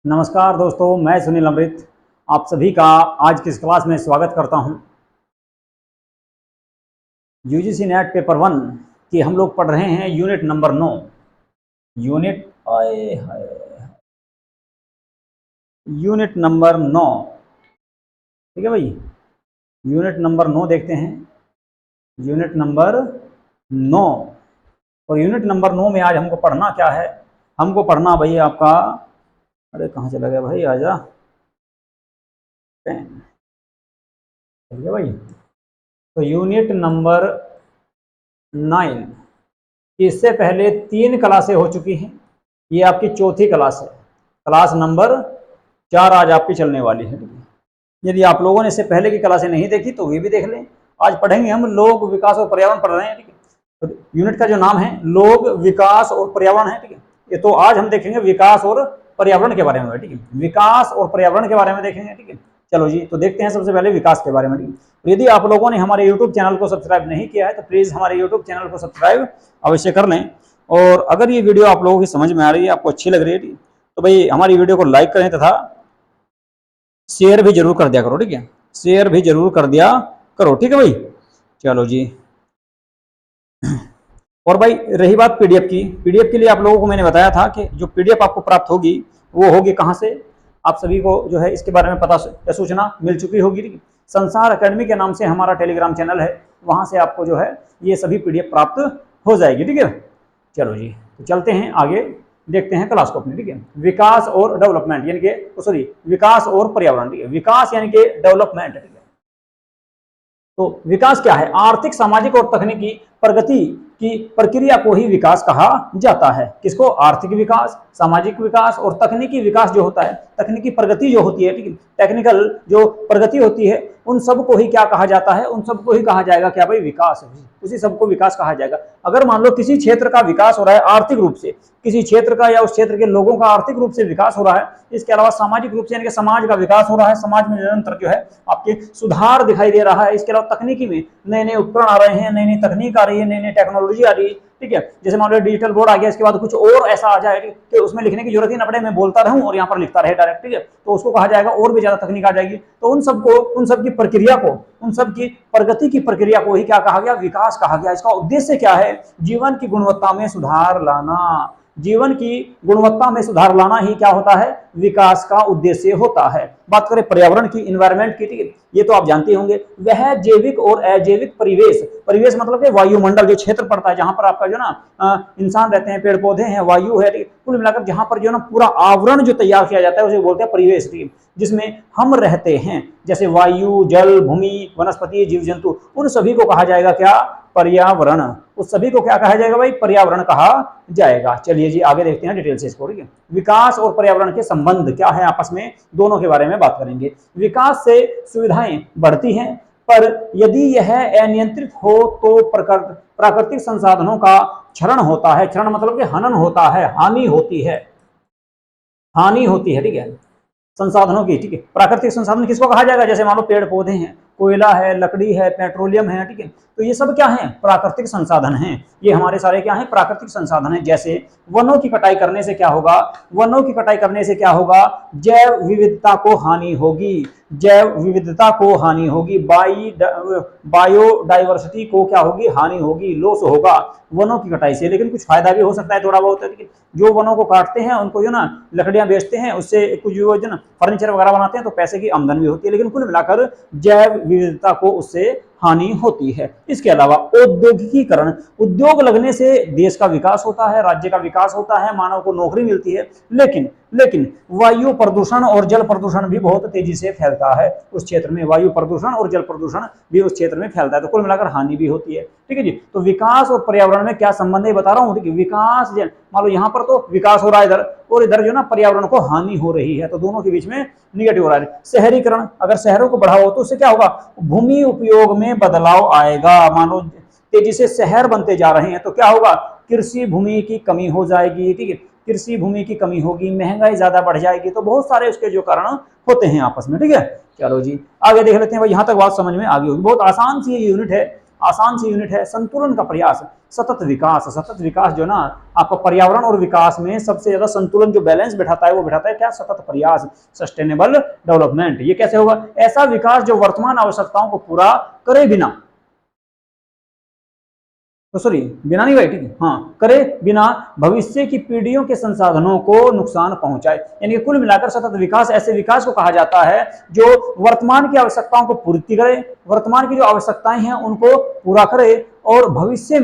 नमस्कार दोस्तों, मैं सुनील अमृत आप सभी का आज की इस क्लास में स्वागत करता हूं। यूजीसी नेट पेपर 1 की हम लोग पढ़ रहे हैं यूनिट नंबर 9। यूनिट आए हाय यूनिट नंबर 9। ठीक है भाई, यूनिट नंबर 9 देखते हैं। यूनिट नंबर 9 और यूनिट नंबर 9 में आज हमको पढ़ना क्या है? हमको पढ़ना भाई आपका, अरे कहाँ चला गया भाई, आजा पेन। ठीक है भाई, तो यूनिट नंबर 9, इससे पहले 3 क्लासें हो चुकी हैं। ये आपकी चौथी क्लास है। क्लास नंबर 4 आज आपकी चलने वाली है। यदि आप लोगों ने इससे पहले की क्लासें नहीं देखी तो वे भी देख लें। आज पढ़ेंगे हम लोक विकास और पर्यावरण पढ़ रहे हैं। ठीक है, तो यूनिट का जो नाम है लोक विकास और पर्यावरण है। ठीक है, ये तो आज हम देखेंगे विकास और पर्यावरण के बारे में। ठीक है, विकास और पर्यावरण के बारे में देखेंगे। ठीक है, चलो जी, तो देखते हैं सबसे पहले विकास के बारे में। ठीक है, यदि आप लोगों ने हमारे यूट्यूब चैनल को सब्सक्राइब नहीं किया है तो प्लीज हमारे यूट्यूब चैनल को सब्सक्राइब अवश्य कर लें। और अगर ये वीडियो आप लोगों की समझ में आ रही है, आपको अच्छी लग रही है, तो भाई हमारी वीडियो को लाइक करें तथा शेयर भी जरूर कर दिया करो। ठीक है, शेयर भी जरूर कर दिया करो। ठीक है भाई, चलो जी। और भाई रही बात पीडीएफ की, पीडीएफ के लिए आप लोगों को मैंने बताया था कि जो पीडीएफ आपको प्राप्त होगी वो होगी कहाँ से? आप सभी को जो है इसके बारे में पता सूचना मिल चुकी होगी। संसार अकेडमी के नाम से हमारा टेलीग्राम चैनल है, वहां से आपको जो है ये सभी पीडीएफ प्राप्त हो जाएगी। ठीक है, चलो जी, तो चलते हैं आगे, देखते हैं क्लास को अपनी। ठीक है, विकास और डेवलपमेंट यानी कि सॉरी विकास और पर्यावरण। ठीक है, विकास यानी कि डेवलपमेंट। ठीक है, तो विकास क्या है? आर्थिक, सामाजिक और तकनीकी प्रगति की प्रक्रिया को ही विकास कहा जाता है। किसको? आर्थिक विकास, सामाजिक विकास और तकनीकी विकास जो होता है, तकनीकी प्रगति जो होती है, ठीक है, टेक्निकल जो प्रगति होती है, उन सब को ही क्या कहा जाता है? उन सब को ही कहा जाएगा क्या भाई? विकास। उसी सबको विकास कहा जाएगा। अगर मान लो किसी क्षेत्र का विकास हो रहा है आर्थिक रूप से, किसी क्षेत्र का या उस क्षेत्र के लोगों का आर्थिक रूप से विकास हो रहा है, इसके अलावा सामाजिक रूप से यानी कि समाज का विकास हो रहा है, समाज में निरंतर जो है आपके सुधार दिखाई दे रहा है। इसके अलावा तकनीकी में नए नए उपकरण आ रहे हैं, नई नई तकनीक आ रही है, नई नई टेक्नोलॉजी आ रही है। ठीक है, जैसे मान लो डिजिटल बोर्ड आ गया, इसके बाद कुछ और ऐसा आ जाए कि उसमें लिखने की जरूरत ही न पड़े, मैं बोलता रहूं और यहाँ पर लिखता रहे डायरेक्ट। ठीक है, तो उसको कहा जाएगा और भी ज्यादा तकनीक आ जाएगी। तो उन सबको, उन सब की प्रक्रिया को, उन सब की प्रगति की प्रक्रिया को ही क्या कहा गया? विकास कहा गया। इसका उद्देश्य क्या है? जीवन की गुणवत्ता में सुधार लाना। जीवन की गुणवत्ता में सुधार लाना ही क्या होता है? विकास का उद्देश्य होता है। बात करें पर्यावरण की, इन्वायरमेंट की, ठीक है, ये तो आप जानते होंगे, वह जैविक और अजैविक परिवेश, परिवेश मतलब कि वायुमंडल, जो क्षेत्र पड़ता है जहां पर आपका जो ना इंसान रहते हैं, पेड़ पौधे हैं, वायु है, कुल मिलाकर जहां पर जो ना पूरा आवरण जो तैयार किया जाता है उसे बोलते हैं परिवेश, जिसमें हम रहते हैं, जैसे वायु, जल, भूमि, वनस्पति, जीव जंतु, उन सभी को कहा जाएगा क्या? पर्यावरण। उस सभी को क्या कहा जाएगा भाई? पर्यावरण कहा जाएगा। चलिए जी, आगे देखते हैं डिटेल से इसको। ठीक है, विकास और पर्यावरण के संबंध क्या है आपस में, दोनों के बारे में बात करेंगे। विकास से सुविधाएं बढ़ती हैं, पर यदि यह अनियंत्रित हो तो प्राकृतिक संसाधनों का क्षरण होता है। क्षरण मतलब कि हनन होता है, हानि होती है, हानि होती है। ठीक है, संसाधनों की। ठीक है, प्राकृतिक संसाधन किसको कहा जाएगा? जैसे मान लो पेड़ पौधे हैं, कोयला है, लकड़ी है, पेट्रोलियम है। ठीक है, तो ये सब क्या है? प्राकृतिक संसाधन हैं। ये हमारे सारे क्या है? प्राकृतिक संसाधन हैं। जैसे वनों की कटाई करने से क्या होगा? वनों की कटाई करने से क्या होगा? जैव विविधता को हानि होगी, जैव विविधता को हानि होगी, बायोडाइवर्सिटी को क्या होगी? हानि होगी, लॉस होगा वनों की कटाई से। लेकिन कुछ फायदा भी हो सकता है थोड़ा बहुत। जो वनों को काटते हैं उनको जो ना लकड़ियां बेचते हैं, उससे कुछ जो ना फर्नीचर वगैरह बनाते हैं, तो पैसे की आमदनी भी होती है। लेकिन कुल मिलाकर जैव विविधता को उससे हानि होती है। इसके अलावा औद्योगिकीकरण, उद्योग लगने से देश का विकास होता है, राज्य का विकास होता है, मानव को नौकरी मिलती है। लेकिन लेकिन वायु प्रदूषण और जल प्रदूषण भी बहुत तेजी से फैलता है उस क्षेत्र में। वायु प्रदूषण और जल प्रदूषण भी उस क्षेत्र में फैलता है, तो कुल मिलाकर हानि भी होती है। ठीक है जी, तो विकास और पर्यावरण में क्या संबंध है बता रहा हूँ। विकास, मान लो यहाँ पर तो विकास हो रहा है इधर, और इधर जो ना पर्यावरण को हानि हो रही है, तो दोनों के बीच में निगेटिव हो रहा है। शहरीकरण, अगर शहरों को बढ़ाओ तो उससे क्या होगा? भूमि उपयोग में बदलाव आएगा। मानो तेजी से शहर बनते जा रहे हैं तो क्या होगा? कृषि भूमि की कमी हो जाएगी। ठीक है, कृषि भूमि की कमी होगी, महंगाई ज्यादा बढ़ जाएगी, तो बहुत सारे उसके जो कारण होते हैं आपस में। ठीक है, चलो जी आगे देख लेते हैं भाई। यहां तक बात समझ में आ गई होगी, बहुत आसान सी ये यूनिट है, आसान सी यूनिट है। संतुलन का प्रयास, सतत विकास। सतत विकास जो ना आपका पर्यावरण और विकास में सबसे ज्यादा संतुलन जो बैलेंस बैठाता है वो बैठाता है क्या? सतत प्रयास, सस्टेनेबल डेवलपमेंट। ये कैसे होगा? ऐसा विकास जो वर्तमान आवश्यकताओं को पूरा करे बिना, तो सॉरी बिना नहीं भाई, ठीक है, हाँ, करे बिना भविष्य की पीढ़ियों के संसाधनों को नुकसान पहुंचाए। यानी कुल मिलाकर सतत विकास ऐसे विकास को कहा जाता है जो वर्तमान की आवश्यकताओं को पूर्ति करे, वर्तमान की जो आवश्यकताएं हैं उनको पूरा करे, और भविष्य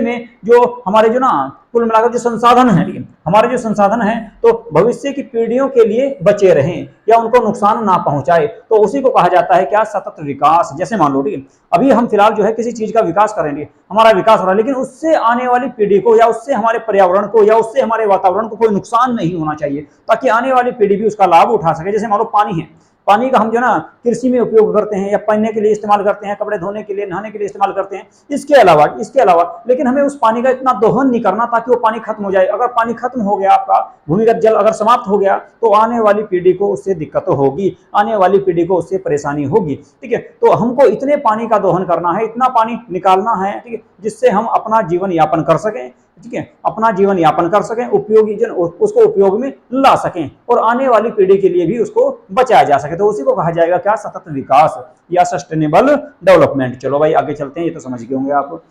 में जो हमारे जो ना कुल मिलाकर जो संसाधन है, ठीक है, हमारे जो संसाधन है तो भविष्य की पीढ़ियों के लिए बचे रहें या उनको नुकसान ना पहुंचाए, तो उसी को कहा जाता है क्या? सतत विकास। जैसे मान लो, ठीक है, अभी हम फिलहाल जो है किसी चीज का विकास करेंगे, हमारा विकास हो रहा है, लेकिन उससे आने वाली पीढ़ी को या उससे हमारे पर्यावरण को या उससे हमारे वातावरण को कोई नुकसान नहीं होना चाहिए, ताकि आने वाली पीढ़ी भी उसका लाभ उठा सके। जैसे मान लो पानी है, पानी का हम जो ना कृषि में उपयोग करते हैं या पीने के लिए इस्तेमाल करते हैं, कपड़े धोने के लिए, नहाने के लिए इस्तेमाल करते हैं, इसके अलावा लेकिन हमें उस पानी का इतना दोहन नहीं करना ताकि वो पानी खत्म हो जाए। अगर पानी खत्म हो गया, आपका भूमिगत जल अगर समाप्त हो गया, तो आने वाली पीढ़ी को उससे दिक्कत होगी, आने वाली पीढ़ी को उससे परेशानी होगी, ठीक है। तो हमको इतने पानी का दोहन करना है, इतना पानी निकालना है, ठीक है, जिससे हम अपना जीवन यापन कर सकें, ठीक है, अपना जीवन यापन कर सकें, उपयोगी जन उसको उपयोग में ला सकें, और आने वाली पीढ़ी के लिए भी उसको बचाया जा सके। तो उसी को कहा जाएगा क्या? सतत विकास या सस्टेनेबल डेवलपमेंट। चलो भाई आगे चलते हैं, ये तो समझ गए होंगे आप।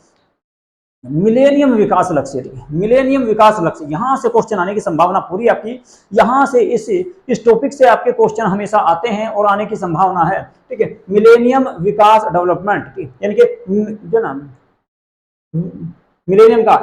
मिलेनियम विकास लक्ष्य, मिलेनियम विकास लक्ष्य, यहां से क्वेश्चन आने की संभावना पूरी आपकी, यहां से इस टॉपिक से आपके क्वेश्चन हमेशा आते हैं और आने की संभावना है, ठीक है। मिलेनियम विकास डेवलपमेंट, यानी कि जो ना मिलेनियम का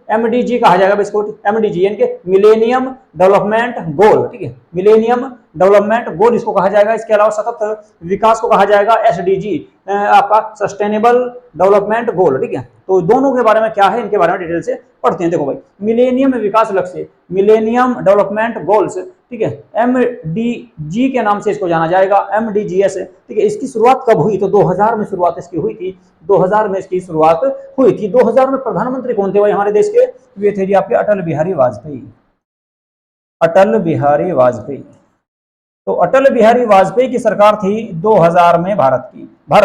एमडीजी कहा जाएगा इसको, एमडीजी यानी कि मिलेनियम डेवलपमेंट गोल, ठीक है, मिलेनियम डेवलपमेंट गोल इसको कहा जाएगा। इसके अलावा सतत विकास को कहा जाएगा एसडीजी, आपका सस्टेनेबल डेवलपमेंट गोल, ठीक है। तो दोनों के बारे में क्या है, इनके बारे में डिटेल से पढ़ते हैं। देखो भाई, मिलेनियम विकास लक्ष्य, मिलेनियम डेवलपमेंट गोल्स, ठीक है, एमडीजी के नाम से इसको जाना जाएगा, एमडीजीएस, ठीक है। इसकी शुरुआत कब हुई? तो 2000 में शुरुआत इसकी हुई थी, 2000 में इसकी शुरुआत हुई थी। 2000 में प्रधानमंत्री कौन थे भाई हमारे देश के? वे थे जी आपके अटल बिहारी वाजपेयी, अटल बिहारी वाजपेयी। तो अटल बिहारी वाजपेयी की सरकार थी 2000 में भारत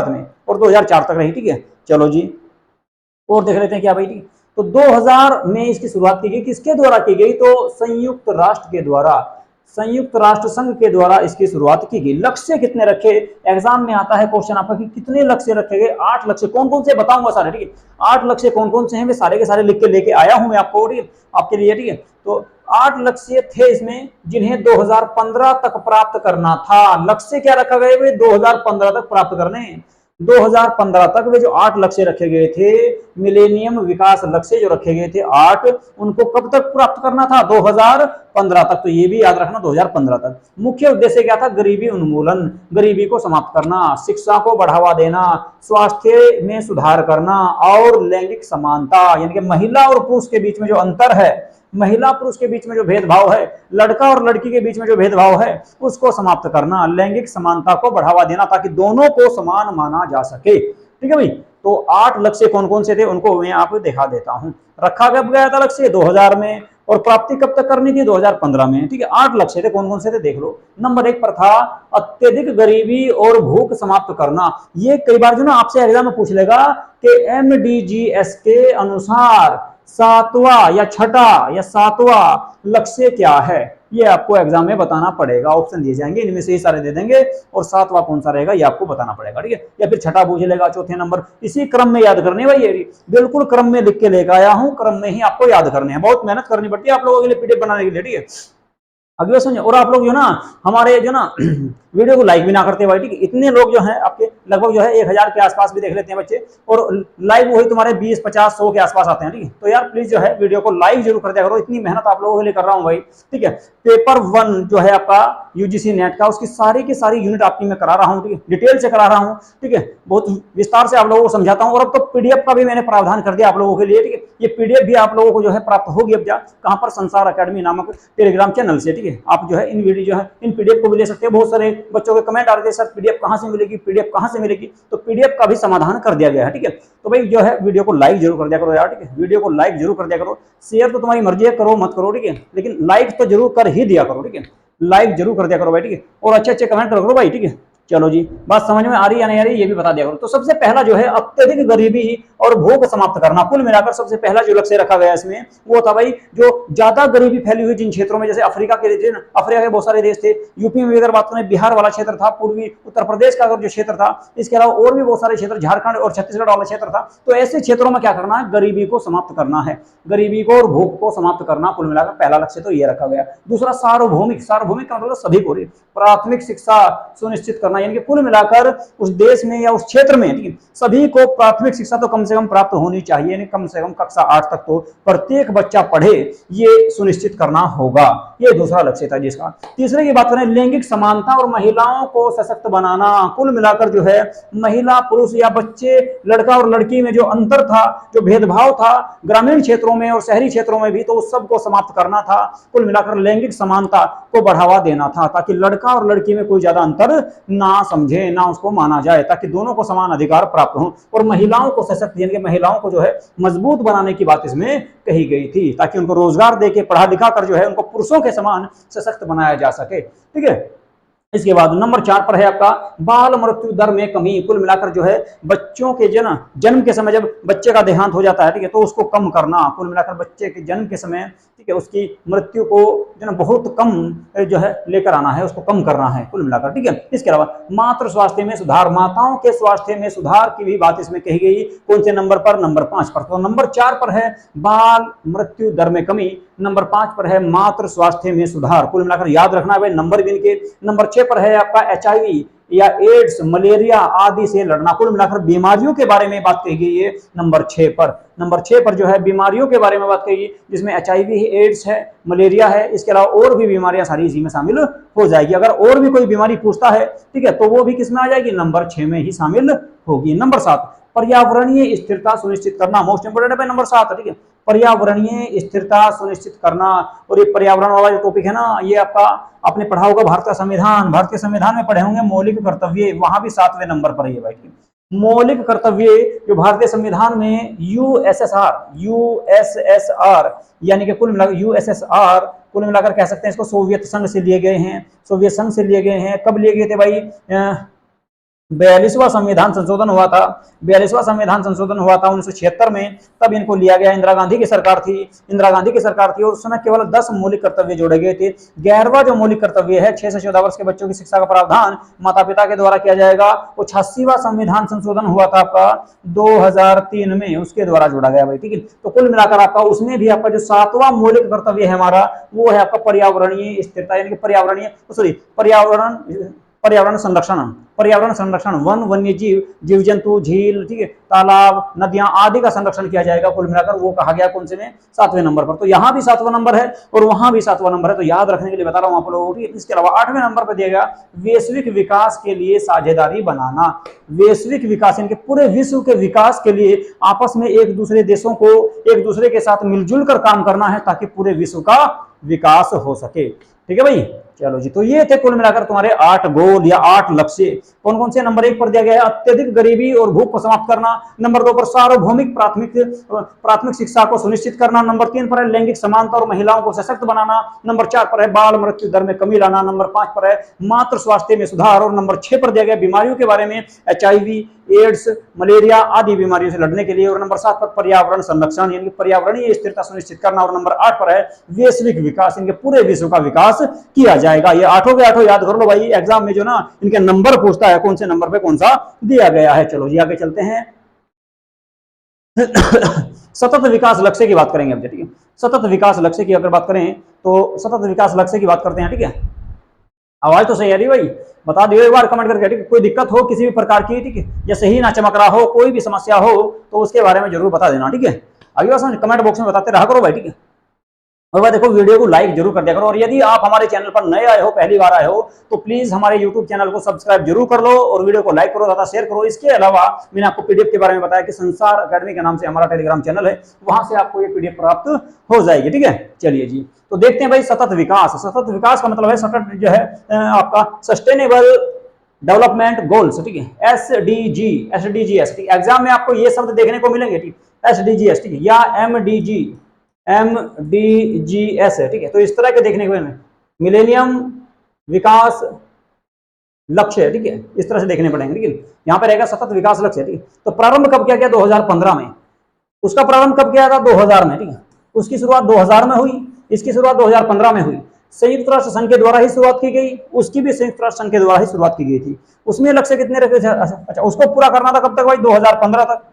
में, और 2004 तक रही, ठीक है। चलो जी और देख लेते हैं क्या भाई, तो 2000 में इसकी शुरुआत की गई, किसके द्वारा की गई? तो संयुक्त राष्ट्र के द्वारा, संयुक्त राष्ट्र संघ के द्वारा इसकी शुरुआत की गई। लक्ष्य कितने रखे? एग्जाम में आता है क्वेश्चन आपका कि कितने लक्ष्य रखे गए? 8 लक्ष्य। कौन कौन से बताऊंगा सारे, ठीक है, 8 लक्ष्य कौन कौन से हैं, वे सारे के सारे लिख के लेके आया हूं मैं आपको, ठीक है, आपके लिए, ठीक है। तो 8 लक्ष्य थे इसमें, जिन्हें 2015 तक प्राप्त करना था। लक्ष्य क्या रखा गया? वे 2015 तक प्राप्त करने, 2015 तक वे जो 8 लक्ष्य रखे गए थे, मिलेनियम विकास लक्ष्य जो रखे गए थे 8, उनको कब तक प्राप्त करना था? 2015 तक। तो ये भी याद रखना, 2015 तक। मुख्य उद्देश्य क्या था? गरीबी उन्मूलन, गरीबी को समाप्त करना, शिक्षा को बढ़ावा देना, स्वास्थ्य में सुधार करना, और लैंगिक समानता, यानी कि महिला और पुरुष के बीच में जो अंतर है, महिला पुरुष के बीच में जो भेदभाव है, लड़का और लड़की के बीच में जो भेदभाव है, उसको समाप्त करना, लैंगिक समानता को बढ़ावा देना, ताकि दोनों को समान माना जा सके, ठीक है भाई। तो 8 लक्ष्य कौन कौन से थे उनको मैं आपको दिखा देता हूं। रखा कब गया था लक्ष्य? 2000 में, और प्राप्ति कब तक करनी थी? 2015 में, ठीक है। 8 लक्ष्य थे, कौन कौन से थे देख लो। नंबर 1 पर था अत्यधिक गरीबी और भूख समाप्त करना। ये कई बार जो ना आपसे एग्जाम में पूछ लेगा कि एमडीजीएस के अनुसार 7वां या छठा या 7वां लक्ष्य क्या है, ये आपको एग्जाम में बताना पड़ेगा। ऑप्शन दिए जाएंगे, इनमें से ही सारे दे देंगे, और 7वां कौन सा रहेगा ये आपको बताना पड़ेगा, ठीक है। या फिर छठा पूछ लेगा, चौथे नंबर, इसी क्रम में याद करने भाई, ये बिल्कुल क्रम में लिख के लेकर आया हूं, क्रम में ही आपको याद करने हैं। बहुत मेहनत करनी पड़ती है आप लोगों के लिए पीडीएफ बनाने के लिए, ठीक है। अगले समझे। और आप लोग जो ना हमारे जो ना वीडियो को लाइक भी ना करते भाई, ठीक है। इतने लोग जो हैं आपके लगभग जो है 1000 के आसपास भी देख लेते हैं बच्चे, और लाइक वही तुम्हारे 20, 50, 100 के आसपास आते हैं, ठीक है। तो यार प्लीज जो है वीडियो को लाइक जरूर कर दिया करो, इतनी मेहनत आप लोगों के लिए कर रहा हूं भाई, ठीक है। पेपर 1 जो है आपका यूजीसी नेट का, उसकी सारी की सारी यूनिट आपकी मैं करा रहा हूँ, ठीक है, डिटेल से करा रहा हूँ, ठीक है, बहुत विस्तार से आप लोगों को समझाता हूँ। और अब तो पीडीएफ का भी मैंने प्रावधान कर दिया आप लोगों के लिए, ठीक है। ये पीडीएफ भी आप लोगों को जो है प्राप्त होगी अब कहां पर? संसार अकेडमी नामक टेलीग्राम चैनल से, ठीक है। आप जो है इन वीडियो जो है इन पीडीएफ को भी ले सकते हैं। बहुत सारे बच्चों के कमेंट आ रहे थे, सर पीडीएफ कहां से मिलेगी, पीडीएफ कहां से मिलेगी? तो पीडीएफ का भी समाधान कर दिया गया है, ठीक है। तो भाई जो है वीडियो को लाइक जरूर कर दिया करो यार, ठीक है। वीडियो को लाइक जरूर कर दिया करो, शेयर तो तुम्हारी मर्जी है, करो मत करो, ठीक है, लेकिन लाइक तो जरूर कर ही दिया करो, ठीक है। लाइक जरूर कर दिया करो भाई, ठीक है। और अच्छे अच्छे कमेंट करो भाई, ठीक है। चलो जी, बात समझ में आ रही है या नहीं आ रही ये भी बता दिया करो। तो सबसे पहला जो है अत्यधिक गरीबी और भूख समाप्त करना। कुल मिलाकर सबसे पहला जो लक्ष्य रखा गया इसमें वो था भाई जो ज्यादा गरीबी फैली हुई जिन क्षेत्रों में, जैसे अफ्रीका के बहुत सारे देश थे, यूपी में अगर बात करें बिहार वाला क्षेत्र था, पूर्वी उत्तर प्रदेश का अगर जो क्षेत्र था, इसके अलावा और भी बहुत सारे क्षेत्र, झारखंड और छत्तीसगढ़ वाला क्षेत्र था। तो ऐसे क्षेत्रों में क्या करना है, गरीबी को समाप्त करना है, गरीबी को और भूख को समाप्त करना कुल मिलाकर पहला लक्ष्य तो ये रखा गया। दूसरा सार्वभौमिक, सार्वभौमिक का मतलब सभी को प्राथमिक शिक्षा सुनिश्चित करना, यानी कि कुल मिलाकर उस देश में या उस क्षेत्र में सभी को प्राथमिक शिक्षा तो कम से कम प्राप्त होनी चाहिए, यानी कम से कम कक्षा 8 तक तो प्रत्येक बच्चा पढ़े, ये सुनिश्चित करना होगा। ये दूसरा लक्ष्य था जिसका। तीसरे की बात करें लैंगिक समानता और महिलाओं को सशक्त बनाना। कुल मिलाकर जो है महिला पुरुष या बच्चे, लड़का और लड़की में जो अंतर था, जो भेदभाव था ग्रामीण क्षेत्रों में और शहरी क्षेत्रों में भी, तो उस सब को समाप्त करना था। कुल मिलाकर लैंगिक समानता को बढ़ावा देना था ताकि लड़का और लड़की में कोई ज्यादा अंतर ना समझे, ना उसको माना जाए, ताकि दोनों को समान अधिकार प्राप्त हो। और महिलाओं को सशक्त, यानी कि महिलाओं को जो है मजबूत बनाने की बात इसमें कही गई थी, ताकि उनको रोजगार देके पढ़ा लिखा कर जो है उनको पुरुषों के समान सशक्त बनाया जा सके। ठीक है। इसके बाद नंबर 4 पर है आपका बाल मृत्यु दर में कमी। कुल मिलाकर जो है बच्चों के जन्म के समय जब बच्चे का देहांत हो जाता है, ठीक है, तो उसको कम करना। कुल मिलाकर बच्चे के जन्म के समय, ठीक है, उसकी मृत्यु को जो बहुत कम जो है लेकर आना है, उसको कम करना है कुल मिलाकर। ठीक है। इसके अलावा मातृ स्वास्थ्य में सुधार, माताओं के स्वास्थ्य में सुधार की भी बात इसमें कही गई। कौन से नंबर पर, नंबर 5 पर। तो नंबर 4 पर है बाल मृत्यु दर में कमी, नंबर 5 पर है मातृ स्वास्थ्य में सुधार। कुल मिलाकर याद रखना है भाई नंबर भी इनके। नंबर 6 पर है आपका HIV या एड्स, मलेरिया आदि से लड़ना। कुल मिलाकर बीमारियों के बारे में बात कही गई है नंबर 6 पर। नंबर 6 पर जो है बीमारियों के बारे में बात कही, जिसमें HIV, एड्स है, मलेरिया है, इसके अलावा और भी बीमारियां सारी इसी में शामिल हो जाएगी। अगर और भी कोई बीमारी पूछता है, ठीक है, तो वो भी किसमें आ जाएगी, नंबर 6 में ही शामिल होगी। नंबर 7 पर्यावरणीय स्थिरता सुनिश्चित करना, मोस्ट इंपोर्टेंट है नंबर 7। ठीक है। पर्यावरणीय स्थिरता सुनिश्चित करना। और ये पर्यावरण वाला जो टॉपिक है ना, ये आपका आपने पढ़ा होगा भारत का संविधान, भारत के संविधान में पढ़े होंगे मौलिक कर्तव्य, वहां भी 7वें नंबर पर ये बैठी मौलिक कर्तव्य जो भारतीय संविधान में यूएसएसआर यानी कि कुल मिलाकर यूएसएसआर, कुल मिलाकर कह सकते हैं इसको सोवियत संघ से लिए गए हैं, सोवियत संघ से लिए गए हैं। कब लिए गए थे भाई, 42वां संविधान संशोधन हुआ था, 42वां संविधान संशोधन हुआ था 1976 में, तब इनको लिया गया। इंदिरा गांधी की सरकार थी, इंदिरा गांधी की सरकार थी, और उस समय केवल 10 मौलिक कर्तव्य जोड़े गए थे। 11वां जो मौलिक कर्तव्य है 6 से 14 वर्ष के बच्चों की शिक्षा का प्रावधान माता पिता के द्वारा किया जाएगा। वो 86वां संविधान संशोधन हुआ था आपका 2003 में, उसके द्वारा जोड़ा गया भाई। ठीक है। तो कुल मिलाकर आपका उसमें भी आपका जो 7वां मौलिक कर्तव्य है हमारा, वो है आपका पर्यावरणीय स्थिरता, यानी कि पर्यावरण संरक्षण, पर्यावरण संरक्षण, वन वन्य जीव, जीव जंतु, झील, ठीक है, तालाब, नदियां आदि का संरक्षण किया जाएगा। कुल मिलाकर वो कहा गया कौन से में, 7वें नंबर पर। तो यहां भी 7वां नंबर है और वहां भी 7वां नंबर है, तो याद रखने के लिए बता रहा हूं आप लोगों को। इसके अलावा 8वें नंबर पर दिया गया वैश्विक विकास के लिए साझेदारी बनाना। वैश्विक विकास यानी कि पूरे विश्व के विकास के लिए आपस में एक दूसरे देशों को एक दूसरे के साथ मिलजुल कर काम करना है, ताकि पूरे विश्व का विकास हो सके। ठीक है भाई। चलो जी, तो ये थे कुल मिलाकर तुम्हारे 8 गोल या 8 लक्ष्य। कौन कौन से? नंबर 1 पर दिया गया है अत्यधिक गरीबी और भूख को समाप्त करना। नंबर 2 पर सार्वभौमिक प्राथमिक शिक्षा को सुनिश्चित करना। नंबर 3 पर है लैंगिक समानता और महिलाओं को सशक्त बनाना। नंबर 4 पर है बाल मृत्यु दर में कमी लाना। नंबर 5 पर है मातृ स्वास्थ्य में सुधार। और नंबर 6 पर दिया गया बीमारियों के बारे में, HIV, एड्स, मलेरिया आदि बीमारियों से लड़ने के लिए। और नंबर 7 पर पर्यावरण संरक्षण यानी पर्यावरणीय स्थिरता सुनिश्चित करना। और नंबर 8 पर है वैश्विक विकास, इनके पूरे विश्व का विकास किया जाएगा। ये 8 के 8 याद कर लो भाई, एग्जाम में जो ना इनके नंबर पूछता है कौन से नंबर पे कौन सा दिया गया है। चलो जी आगे चलते हैं। सतत विकास लक्ष्य की बात करेंगे अब। ठीक है, सतत विकास लक्ष्य की अगर बात करें तो सतत विकास लक्ष्य की बात करते हैं। ठीक है, आवाज तो सही आ रही भाई, बता दियो एक बार कमेंट करके। ठीक है, कोई दिक्कत हो किसी भी प्रकार की, ठीक है, या सही ना चमक रहा हो, कोई भी समस्या हो तो उसके बारे में जरूर बता देना। ठीक है, आगे बस कमेंट बॉक्स में बताते रहा करो भाई। ठीक है, और भाई देखो वीडियो को लाइक जरूर कर दिया करो। और यदि आप हमारे चैनल पर नए आए हो, पहली बार आए हो, तो प्लीज हमारे यूट्यूब चैनल को सब्सक्राइब जरूर कर लो और वीडियो को लाइक करो, ज्यादा शेयर करो। इसके अलावा मैंने आपको पीडीएफ के बारे में बताया कि संसार अकेडमी के नाम से हमारा टेलीग्राम चैनल है, वहां से आपको ये पीडीएफ प्राप्त हो जाएगी। ठीक है, चलिए जी, तो देखते हैं भाई सतत विकास। सतत विकास का मतलब है सतत जो है आपका सस्टेनेबल डेवलपमेंट गोल्स। ठीक है, SDGs। एग्जाम में आपको ये शब्द देखने को मिलेंगे। ठीक, SDGs, ठीक है, या MDGs है। ठीक है, तो इस तरह के देखने को मिलेनियम विकास लक्ष्य है, ठीक है, इस तरह से देखने पड़ेंगे, ठीक है। यहाँ पे रहेगा सतत विकास लक्ष्य, ठीक है। तो प्रारंभ कब किया गया? 2015 में। उसका प्रारंभ कब किया था? 2000 में, ठीक है। उसकी शुरुआत 2000 में हुई, इसकी शुरुआत 2015 में हुई। संयुक्त राष्ट्र संघ के द्वारा ही शुरुआत की गई, उसकी भी संयुक्त राष्ट्र संघ के द्वारा ही शुरुआत की गई थी। उसमें लक्ष्य कितने रखे थे? अच्छा, उसको पूरा करना था कब तक भाई? 2015 तक।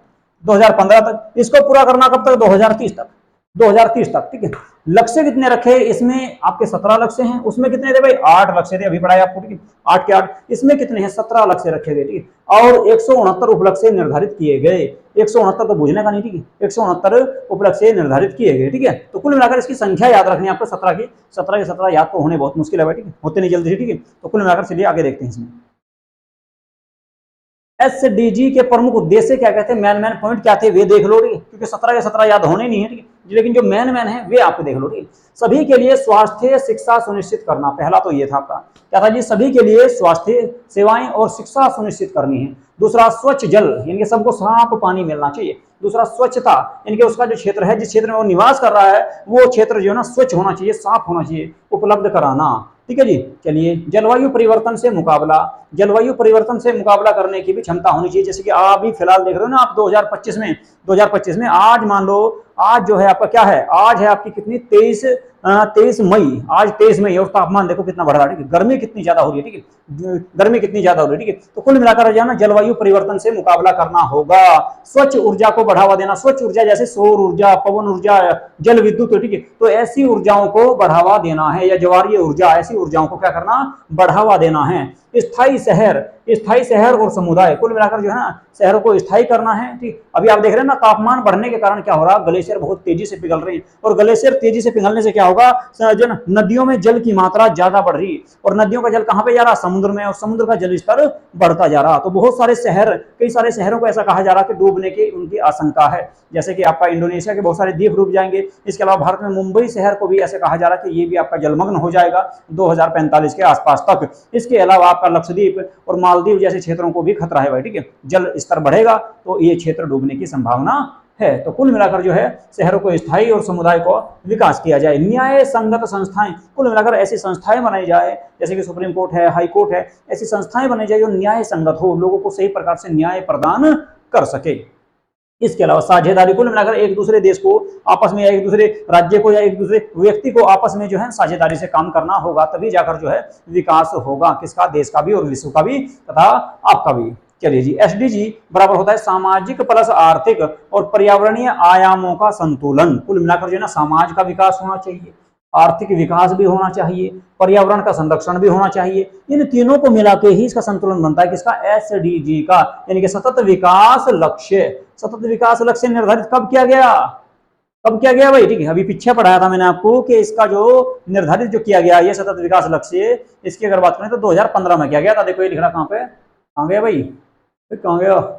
2015 तक। इसको पूरा करना कब तक? 2030 तक। 2030 तक, ठीक है। लक्ष्य कितने रखे इसमें? आपके 17 लक्ष्य हैं। उसमें कितने थे भाई? 8 लक्ष्य थे, अभी पढ़ाया आपको, ठीक है। 8 के 8। इसमें कितने हैं? 17 लक्ष्य रखे गए, ठीक है। और 169 उपलक्ष्य निर्धारित किए गए। 169 तो भूलने का नहीं, ठीक है। 169 उपलक्ष्य निर्धारित किए गए, ठीक है। तो कुल मिलाकर इसकी संख्या याद रखनी है आपको, 17 की। 17 के 17 याद तो होने बहुत मुश्किल है भाई, ठीक है, होते नहीं जल्दी से, ठीक है। तो कुल मिलाकर चलिए आगे देखते हैं इसमें। एसडीजी के प्रमुख उद्देश्य क्या कहते हैं? मैन पॉइंट क्या थे वे देख लो, ठीक है, क्योंकि 17 के 17 याद होने नहीं है, ठीक है। लेकिन जो मैन है वे आपको देख लो, ठीक है। सभी के लिए स्वास्थ्य शिक्षा सुनिश्चित करना, पहला तो ये था आपका। क्या था जी? सभी के लिए स्वास्थ्य सेवाएं और शिक्षा सुनिश्चित करनी है। दूसरा, स्वच्छ जल, यानी कि सबको साफ पानी मिलना चाहिए। दूसरा, स्वच्छता, यानी कि उसका जो क्षेत्र है, जिस क्षेत्र में वो निवास कर रहा है, वो क्षेत्र जो है ना स्वच्छ होना चाहिए, साफ होना चाहिए, उपलब्ध कराना, ठीक है जी। चलिए, जलवायु परिवर्तन से मुकाबला। जलवायु परिवर्तन से मुकाबला करने की भी क्षमता होनी चाहिए। जैसे कि आप भी फिलहाल देख रहे हो ना, आप 2025 में आज मान लो, आज जो है आपका क्या है? आज है आपकी कितनी? 23 मई। आज 23 मई और तापमान देखो कितना बढ़ रहा है, ठीक है। गर्मी कितनी ज्यादा हो रही है, ठीक है। गर्मी कितनी ज्यादा हो रही है, ठीक है। तो कुल मिलाकर जो है ना, जलवायु परिवर्तन से मुकाबला करना होगा। स्वच्छ ऊर्जा को बढ़ावा देना। स्वच्छ ऊर्जा जैसे सौर ऊर्जा, पवन ऊर्जा, जल विद्युत, ठीक है। तो ऐसी ऊर्जाओं को बढ़ावा देना है, या ज्वारीय ऊर्जा, ऐसी ऊर्जाओं को क्या करना? बढ़ावा देना है। स्थायी शहर और समुदाय, कुल मिलाकर जो है ना, शहरों को स्थायी करना है, ठीक। अभी आप देख रहे हैं ना, तापमान बढ़ने के कारण क्या हो रहा है? ग्लेशियर बहुत तेजी से पिघल रहे हैं, और ग्लेशियर तेजी से पिघलने से क्या होगा? जो ना, नदियों में जल की मात्रा ज्यादा बढ़ रही है, और नदियों का जल कहां पे जा रहा? समुद्र में, और समुद्र का जल स्तर बढ़ता जा रहा। तो बहुत सारे शहर, कई सारे शहरों को ऐसा कहा जा रहा है कि डूबने की उनकी आशंका है। जैसे कि आपका इंडोनेशिया के बहुत सारे द्वीप डूब जाएंगे। इसके अलावा भारत में मुंबई शहर को भी ऐसे कहा जा रहा है कि ये भी आपका जलमग्न हो जाएगा 2045 के आसपास तक। इसके अलावा आपका लक्षद्वीप और मालदीव जैसे क्षेत्रों को भी खतरा है भाई, ठीक है। जल स्तर बढ़ेगा तो ये क्षेत्र डूबने की संभावना है। तो कुल मिलाकर जो है, शहरों को स्थायी और समुदाय को विकास किया जाए। न्याय संगत संस्थाएं, कुल मिलाकर ऐसी संस्थाएं बनाई जाए, जैसे कि सुप्रीम कोर्ट है, हाई कोर्ट है, ऐसी संस्थाएं बनाई जाए जो न्याय संगत हो, लोगों को सही प्रकार से न्याय प्रदान कर सके। इसके अलावा साझेदारी, कुल मिलाकर एक दूसरे देश को आपस में, या एक दूसरे राज्य को, या एक दूसरे व्यक्ति को आपस में जो है साझेदारी से काम करना होगा, तभी जाकर जो है विकास होगा, किसका? देश का भी और विश्व का भी, तथा आपका भी। चलिए जी, एसडीजी बराबर होता है सामाजिक प्लस आर्थिक और पर्यावरणीय आयामों का संतुलन। कुल मिलाकर जो है ना, समाज का विकास होना चाहिए, आर्थिक विकास भी होना चाहिए, पर्यावरण का संरक्षण भी होना चाहिए। इन तीनों को मिला के ही इसका संतुलन बनता है, किसका? एसडीजी का, यानी कि सतत विकास लक्ष्य। सतत विकास लक्ष्य निर्धारित कब किया गया? कब किया गया भाई, ठीक है। अभी पीछे पढ़ाया था मैंने आपको कि इसका जो निर्धारित जो किया गया, ये सतत विकास लक्ष्य, इसकी अगर बात करें तो 2015 में किया गया था। देखो ये लिख रहा कहां पे, कहां गया भाई, कहां गया?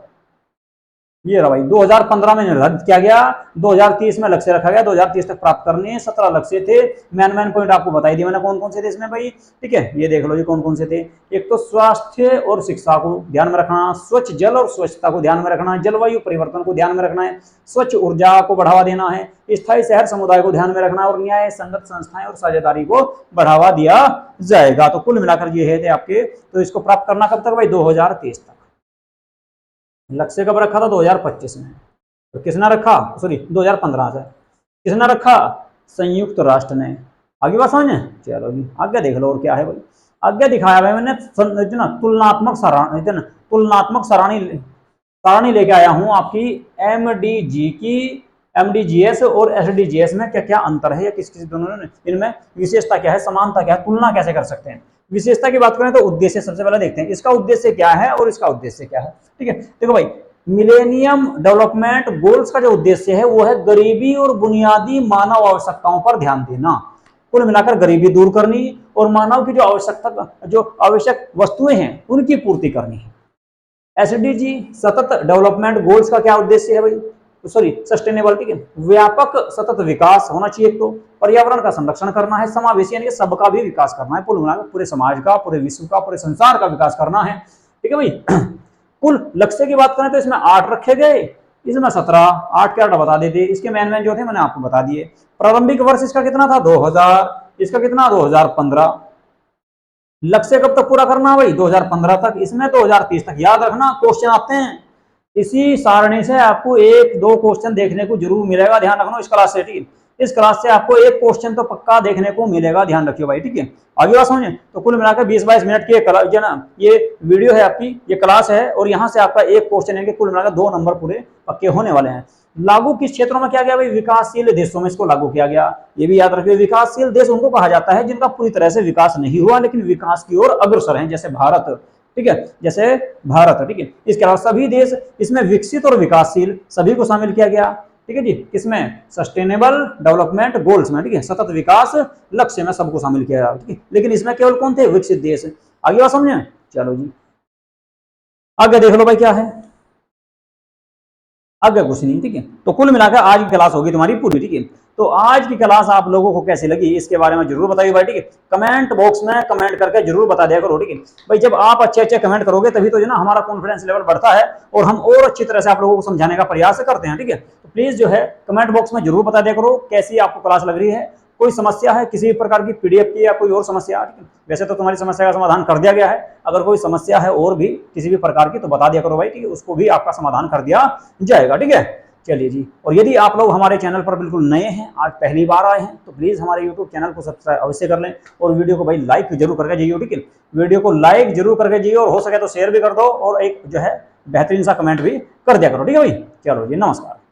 ये रहा भाई, 2015 में निर्धारित किया गया, 2030 में लक्ष्य रखा गया, 2030 तक प्राप्त करने 17 लक्ष्य थे। मैन पॉइंट आपको बताई दी मैंने कौन कौन से थे इसमें भाई, ठीक है। ये देख लो जी कौन कौन से थे। एक तो स्वास्थ्य और शिक्षा को ध्यान में रखना, स्वच्छ जल और स्वच्छता को ध्यान में रखना, जलवायु परिवर्तन को ध्यान में रखना है, स्वच्छ ऊर्जा को बढ़ावा देना है, स्थायी शहर समुदाय को ध्यान में रखना, और न्याय संगत संस्थाएं और साझेदारी को बढ़ावा दिया जाएगा। तो कुल मिलाकर ये है आपके, तो इसको प्राप्त करना कब तक भाई? 2030 तक। लक्ष्य कब रखा था? 2025 में। तो किसने रखा? सॉरी 2015 से। किसने रखा? संयुक्त राष्ट्र ने। आगे बात समझ में? चलो जी आगे देख लो और क्या है भाई। आगे दिखाया भाई मैंने तुलनात्मक सारणी लेके आया हूं आपकी एमडीजी की। एमडीजीएस और एसडीजीएस में क्या क्या अंतर है, या किस किस दोनों में, इनमें विशेषता क्या है, समानता क्या है, तुलना कैसे कर सकते हैं। विशेषता की बात करें तो उद्देश्य सबसे पहले देखते हैं, इसका उद्देश्य क्या है और इसका उद्देश्य क्या है, ठीक है। देखो भाई, मिलेनियम डेवलपमेंट गोल्स का जो उद्देश्य है वो है गरीबी और बुनियादी मानव आवश्यकताओं पर ध्यान देना। कुल मिलाकर गरीबी दूर करनी और मानव की जो आवश्यक वस्तुएं हैं उनकी पूर्ति करनी है। एसडीजी सतत डेवलपमेंट गोल्स का क्या उद्देश्य है भाई? सॉरी सस्टेनेबल, ठीक है। व्यापक सतत विकास होना चाहिए, तो पर्यावरण का संरक्षण करना है, समावेशी यानी सबका भी विकास करना है, कुल मिलाकर पूरे समाज का, पूरे विश्व का, पूरे संसार का विकास करना है, ठीक है भाई। कुल लक्ष्य की बात करें तो इसमें 8 रखे गए, इसमें 17, 8 के 8 बता देते। इसके मैन जो थे मैंने आपको बता दिए। प्रारंभिक वर्ष इसका कितना था? 2000। इसका कितना? 2015। लक्ष्य कब तक पूरा करना भाई? 2015 तक, इसमें 2030 तक। याद रखना क्वेश्चन आते हैं इसी सारणी से, आपको एक दो क्वेश्चन देखने को जरूर मिलेगा, ध्यान रखना इस क्लास से, ठीक है। इस क्लास से आपको एक क्वेश्चन तो पक्का देखने को मिलेगा, ध्यान रखियो भाई, ठीक है। आगे बात समझे। तो कुल मिलाकर 20-22 मिनट की जो ना ये वीडियो है आपकी, ये क्लास है, और यहाँ से आपका एक क्वेश्चन है कि कुल मिलाकर 2 नंबर पूरे पक्के होने वाले हैं। लागू किस क्षेत्रों में किया गया भाई? विकासशील देशों में इसको लागू किया गया। ये भी याद रखिए, विकासशील देश उनको कहा जाता है जिनका पूरी तरह से विकास नहीं हुआ लेकिन विकास की ओर अग्रसर हैं, जैसे भारत, ठीक है, जैसे भारत, ठीक है। इसके अलावा सभी देश इसमें विकसित और विकासशील सभी को शामिल किया गया, ठीक है जी। किसमें? सस्टेनेबल डेवलपमेंट गोल्स में, ठीक है, सतत विकास लक्ष्य में सबको शामिल किया गया, ठीक है। लेकिन इसमें केवल कौन थे? विकसित देश। आगे बात समझे। चलो जी आगे देख लो भाई क्या है, आगे कुछ नहीं, ठीक है। तो कुल मिलाकर आज की क्लास होगी तुम्हारी पूरी, ठीक है। तो आज की क्लास आप लोगों को कैसी लगी इसके बारे में जरूर बताइए भाई, ठीक है। कमेंट बॉक्स में कमेंट करके जरूर बता दिया करो, ठीक है भाई। जब आप अच्छे अच्छे कमेंट करोगे तभी तो जो ना हमारा कॉन्फिडेंस लेवल बढ़ता है और हम और अच्छी तरह से आप लोगों को समझाने का प्रयास करते हैं, ठीक है। तो प्लीज जो है कमेंट बॉक्स में जरूर बता दिया करो कैसी आपको क्लास लग रही है, कोई समस्या है किसी भी प्रकार की पीडीएफ की या कोई और समस्या, ठीक है। वैसे तो तुम्हारी समस्या का समाधान कर दिया गया है, अगर कोई समस्या है और भी किसी भी प्रकार की तो बता दिया करो भाई, ठीक है, उसको भी आपका समाधान कर दिया जाएगा, ठीक है। चलिए जी, और यदि आप लोग हमारे चैनल पर बिल्कुल नए हैं, आज पहली बार आए हैं, तो प्लीज़ हमारे यूट्यूब चैनल को सब्सक्राइब अवश्य कर लें और वीडियो को भाई लाइक जरूर करके जाइए, ठीक है। वीडियो को लाइक जरूर करके जाइए और हो सके तो शेयर भी कर दो और एक जो है बेहतरीन सा कमेंट भी कर दिया करो, ठीक है भाई। चलो जी, नमस्कार।